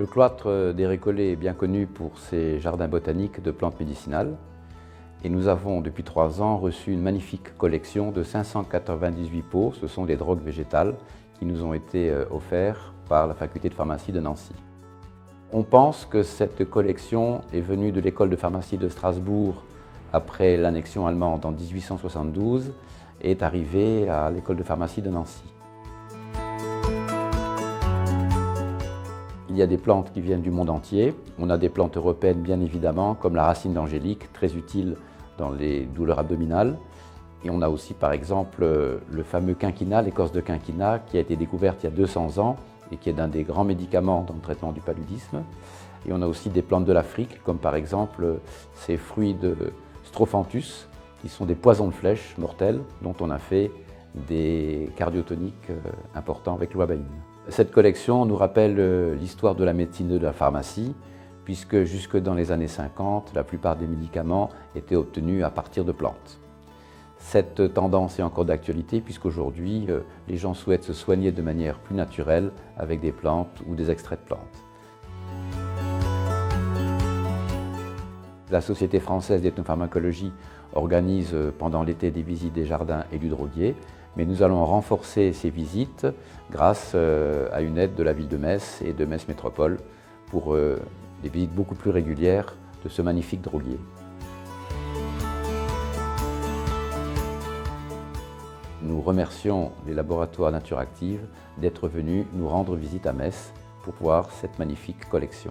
Le cloître des Récollets est bien connu pour ses jardins botaniques de plantes médicinales. Et nous avons, depuis 3 ans, reçu une magnifique collection de 598 pots. Ce sont des drogues végétales qui nous ont été offerts par la faculté de pharmacie de Nancy. On pense que cette collection est venue de l'école de pharmacie de Strasbourg après l'annexion allemande en 1872 et est arrivée à l'école de pharmacie de Nancy. Il y a des plantes qui viennent du monde entier. On a des plantes européennes bien évidemment, comme la racine d'angélique, très utile dans les douleurs abdominales. Et on a aussi par exemple le fameux quinquina, l'écorce de quinquina, qui a été découverte il y a 200 ans et qui est un des grands médicaments dans le traitement du paludisme. Et on a aussi des plantes de l'Afrique, comme par exemple ces fruits de Strophanthus, qui sont des poisons de flèche mortels, dont on a fait des cardiotoniques importants avec l'ouabaïne. Cette collection nous rappelle l'histoire de la médecine et de la pharmacie, puisque jusque dans les années 50, la plupart des médicaments étaient obtenus à partir de plantes. Cette tendance est encore d'actualité, puisqu'aujourd'hui, les gens souhaitent se soigner de manière plus naturelle avec des plantes ou des extraits de plantes. La Société française d'ethnopharmacologie organise pendant l'été des visites des jardins et du droguier, mais nous allons renforcer ces visites grâce à une aide de la ville de Metz et de Metz Métropole pour des visites beaucoup plus régulières de ce magnifique droguier. Nous remercions les laboratoires Nature Active d'être venus nous rendre visite à Metz pour voir cette magnifique collection.